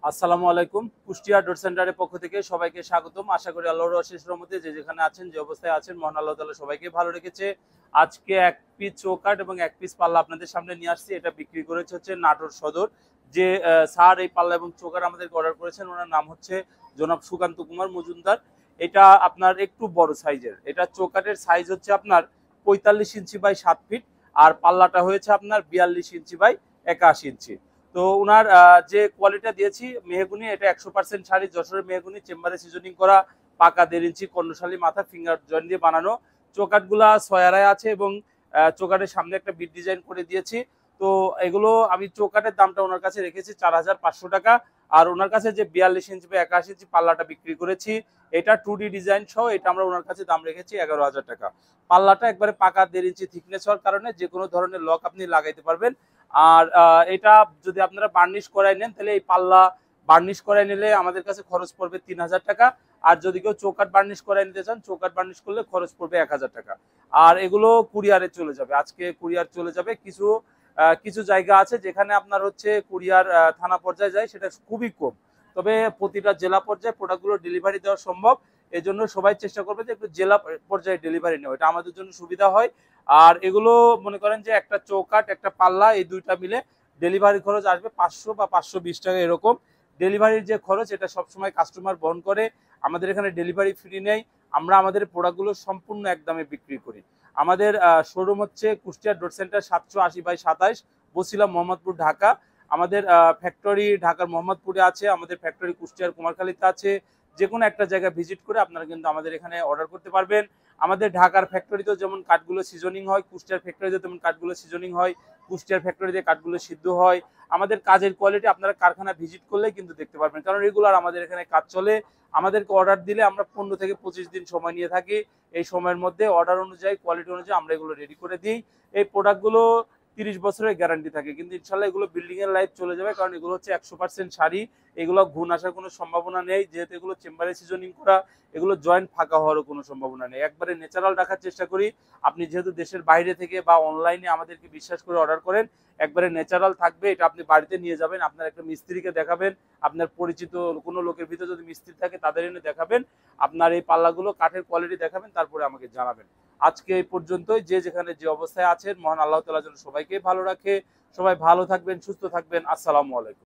আসসালামু আলাইকুম। কুষ্টিয়া ডোর সেন্টারের পক্ষ থেকে সবাইকে স্বাগতম। আশা করি আল্লাহর অশেষ রহমতে যে যেখানে আছেন, যে অবস্থায় আছেন, মহান আল্লাহ তাআলা সবাইকে ভালো রেখেছে। আজকে এক পিস চৌকাঠ এবং এক পিস পাল্লা আপনাদের সামনে নিয়ে আসছি। এটা বিক্রি করেছে হচ্ছে নাটোর সদর। যে স্যার এই পাল্লা এবং চৌকাঠ আমাদেরকে অর্ডার করেছেন, ওনার নাম হচ্ছে জনাব সুকান্ত কুমার মজুমদার। এটা আপনার একটু বড় সাইজের। এটা চৌকাঠের সাইজ হচ্ছে আপনার 45 ইঞ্চি বাই 7 ফিট, আর পাল্লাটা হয়েছে আপনার 42 ইঞ্চি বাই 81 ইঞ্চি। তো ওনার যে কোয়ালিটিটা দিয়েছি মেহগুনি, এটা 100% শাড়ি, যশোরের মেহগুনি, চেম্বারে সিজনিং করা, পাকা 1.5 ইঞ্চি কর্ণশালী মাথা, ফিঙ্গার জয়েন্ট দিয়ে বানানো। চৌকাঠগুলা ছয়ারায় আছে এবং চৌকাঠের সামনে একটা বিট ডিজাইন করে দিয়েছি। তো এগুলো আমি চৌকাঠের দামটা ওনার কাছে রেখেছি 4,500 টাকা। আর ওনার কাছে যে 42 ইঞ্চি বা 81 ইঞ্চি পাল্লাটা বিক্রি করেছি, এটা 2D ডিজাইন সহ, এটা আমরা ওনার কাছে দাম রেখেছি 11,000 টাকা। পাল্লাটা একবারে পাকা 1.5 ইঞ্চি থিকনেস হওয়ার কারণে যে কোনো ধরনের লক আপনি লাগাইতে পারবেন। আর এটা যদি আপনারা বার্নিশ করাই নেন, তাহলে এই পাল্লা বার্নিশ করাই নিলে আমাদের কাছে খরচ পড়বে 3,000 টাকা। আর যদি কেউ চৌকাঠ বার্নিশ করাই নিতে চান, চৌকাঠ বার্নিশ করলে খরচ পড়বে 1,000 টাকা। আর এগুলো কুরিয়ারে চলে যাবে, আজকে কুরিয়ার চলে যাবে। কিছু কিছু জায়গা আছে যেখানে আপনার হচ্ছে কুরিয়ার থানা পর্যায়ে যায়, সেটা খুবই কম। তবে প্রতিটা জেলা পর্যায়ে প্রোডাক্টগুলো ডেলিভারি দেওয়া সম্ভব। এই জন্য সবাই চেষ্টা করবে যে একটু জেলা পর্যায়ে ডেলিভারি নেওয়া, এটা আমাদের জন্য সুবিধা হয়। আর এগুলো মনে করেন যে একটা চৌকাঠ একটা পাল্লা, এই দুইটা মিলে ডেলিভারি খরচ আসবে 500 বা 520 টাকা এরকম। ডেলিভারির যে খরচ, এটা সবসময় কাস্টমার বহন করে। আমাদের এখানে ডেলিভারি ফ্রি নেই। আমরা আমাদের প্রোডাক্টগুলো সম্পূর্ণ একদমে বিক্রি করি। আমাদের শোরুম হচ্ছে কুষ্টিয়া ডট সেন্টার 780/27, বছিলা, মোহাম্মদপুর, ঢাকা। আমাদের ফ্যাক্টরি ঢাকার মোহাম্মদপুরে আছে, আমাদের ফ্যাক্টরি কুষ্টিয়ার কুমারখালীতে আছে। যে কোনো একটা জায়গায় ভিজিট করে আপনারা কিন্তু আমাদের এখানে অর্ডার করতে পারবেন। আমাদের ঢাকার ফ্যাক্টরিতেও যেমন কাঠগুলো সিজনিং হয়, কুষ্টিয়ার ফ্যাক্টরিতে তেমন কাঠগুলো সিজনিং হয়, কুষ্টিয়ার ফ্যাক্টরিতে কাঠগুলো সিদ্ধ হয়। আমাদের কাজের কোয়ালিটি আপনারা কারখানা ভিজিট করলে কিন্তু দেখতে পারবেন, কারণ রেগুলার আমাদের এখানে কাজ চলে। আমাদেরকে অর্ডার দিলে আমরা 15 থেকে 25 দিন সময় নিয়ে থাকি। এই সময়ের মধ্যে অর্ডার অনুযায়ী, কোয়ালিটি অনুযায়ী আমরা এগুলো রেডি করে দিই। এই প্রোডাক্টগুলো 30 বছরের গ্যারান্টি থাকে, কিন্তু ইনশাল্লাহ এগুলো বিল্ডিং এর লাইফ চলে যাবে, কারণ এগুলো হচ্ছে 100% শাড়ি। এগুলো ঘুণ আসার কোনো সম্ভাবনা নেই, যেহেতু এগুলো চেম্বারে সিজনিং করা। এগুলো জয়েন্ট ফাঁকা হওয়ারও কোনো সম্ভাবনা নেই, একবারে ন্যাচারাল রাখার চেষ্টা করি। আপনি যেহেতু দেশের বাইরে থেকে বা অনলাইনে আমাদেরকে বিশ্বাস করে অর্ডার করেন, একবারে ন্যাচারাল থাকবে। এটা আপনি বাড়িতে নিয়ে যাবেন, আপনার একটা মিস্ত্রিকে দেখাবেন, আপনার পরিচিত কোনো লোকের ভিতরে যদি মিস্ত্রি থাকে তাদের এনে দেখাবেন, আপনার এই পাল্লাগুলো কাঠের কোয়ালিটি দেখাবেন, তারপরে আমাকে জানাবেন। আজকে এই পর্যন্তই। যে যেখানে যে অবস্থায় আছেন, মহান আল্লাহ তাআলা যেন সবাইকে ভালো রাখে। সবাই ভালো থাকবেন, সুস্থ থাকবেন। আসসালামু আলাইকুম।